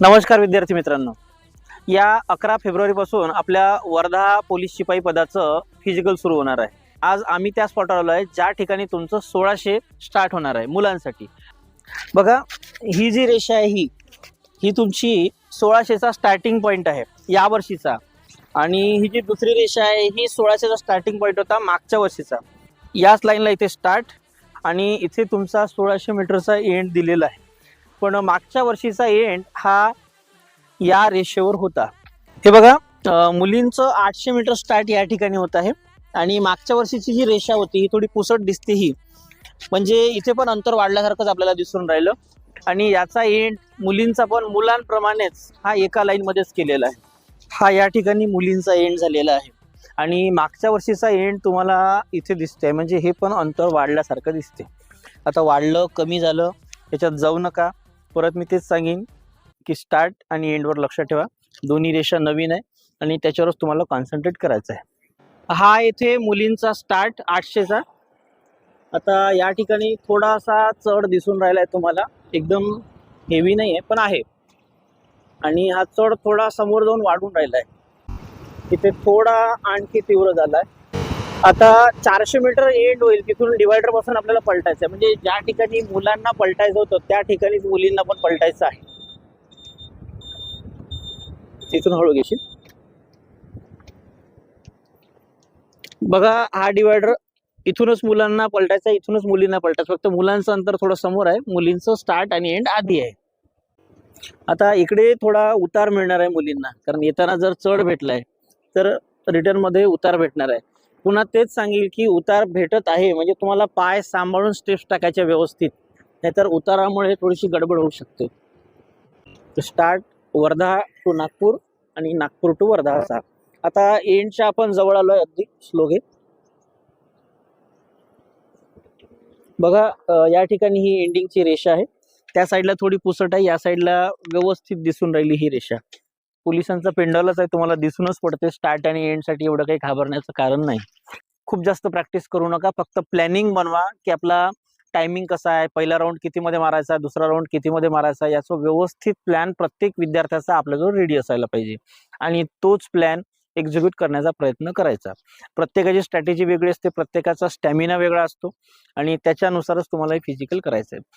नमस्कार विद्यार्थी मित्रांनो, या 11 फेब्रुवारी पासून आपल्या वर्धा पोलीस शिपाई पदाचं फिजिकल सुरू होणार आहे। आज आम्ही त्या स्पॉटवर आलो आहे ज्या ठिकाणी तुमचं 1600 स्टार्ट होणार आहे मुलांसाठी। बघा, ही जी रेषा आहे ही तुमची 1600चा स्टार्टिंग पॉइंट आहे या वर्षीचा, आणि ही जी दुसरी रेषा आहे ही 1600चा स्टार्टिंग पॉइंट होता मागच्या वर्षीचा। याच लाईनला इथे स्टार्ट आणि इथे तुमचा 1600 मीटरचा एंड दिलेला आहे, पण मागच्या वर्षीचा एंड हा या रेषेवर होता। हे बघा, मुलींचं 800 मीटर स्टार्ट या ठिकाणी होत आहे, आणि मागच्या वर्षीची जी रेषा होती ही थोडी पुसट दिसते ही, म्हणजे इथे पण अंतर वाढल्यासारखंच आपल्याला दिसून राहिलं। आणि याचा एंड मुलींचा पण मुलांप्रमाणेच हा एका लाईन मध्येच केलेला आहे। हा या ठिकाणी मुलींचा एंड झालेला आहे, आणि मागच्या वर्षीचा एंड तुम्हाला इथे दिसतंय, म्हणजे हे पण अंतर वाढल्यासारखं दिसते। आता वाढलं कमी झालं याच्यात जाऊ नका, परत मी तेच सांगेन की स्टार्ट आणि एंडवर लक्ष ठेवा। दोन्ही रेषा नवीन आहे आणि त्याच्यावरच तुम्हाला कॉन्सन्ट्रेट करायचं आहे। हा येथे मुलींचा स्टार्ट 800चा। आता या ठिकाणी थोडासा चढ दिसून राहिला आहे तुम्हाला, एकदम हेवी नाही आहे पण आहे, आणि हा चढ थोडा समोर जाऊन वाढून राहिला आहे, इथे थोडा आणखी तीव्र झाला आहे। आता 400 मीटर एंड होईल, तिथून डिवायडर पासून आपल्याला पलटायचं आहे, म्हणजे ज्या ठिकाणी मुलांना पलटायचं होतं त्या ठिकाणीच मुलींना पण पलटायचं आहे। तिथून हळू घेशील। बघा, हा डिवायडर इथूनच मुलांना पलटायचा, इथूनच मुलींना पलटायचं, फक्त मुलांचं अंतर थोडं समोर आहे, मुलींचं स्टार्ट आणि एंड आधी आहे। आता इकडे थोडा उतार मिळणार आहे मुलींना, कारण येताना जर चढ भेटलाय तर रिटर्न मध्ये उतार भेटणार आहे। पुन्हा तेच सांगेल की उतार भेटत आहे म्हणजे तुम्हाला पाय सांभाळून स्टेप्स टाकायच्या व्यवस्थित, नाहीतर उतारामुळे थोडीशी गडबड होऊ शकते। स्टार्ट वर्धा टू नागपूर आणि नागपूर टू वर्धा असा। आता एंडच्या आपण जवळ आलोय, अगदी स्लो घे। बघा, या ठिकाणी ही एंडिंगची रेषा आहे, त्या साईडला थोडी पुसट आहे, या साईडला व्यवस्थित दिसून राहिली ही रेषा। पोलिसांचा पेंडॉलच आहे, तुम्हाला दिसूनच पडते। स्टार्ट आणि एंड साठी एवढं काही घाबरण्याचं कारण नाही। खूप जास्त प्रॅक्टिस करू नका, फक्त प्लॅनिंग बनवा की आपला टायमिंग कसा आहे, पहिला राऊंड किती मध्ये मारायचा, दुसरा राऊंड किती मध्ये मारायचा, याचं व्यवस्थित प्लॅन प्रत्येक विद्यार्थ्याचा आपल्याजवळ रेडी असायला पाहिजे, आणि तोच प्लॅन एक्झिक्यूट करण्याचा प्रयत्न करायचा। प्रत्येकाची स्ट्रॅटेजी वेगळी असते, प्रत्येकाचा स्टॅमिना वेगळा असतो, आणि त्याच्यानुसारच तुम्हाला फिजिकल करायचं आहे।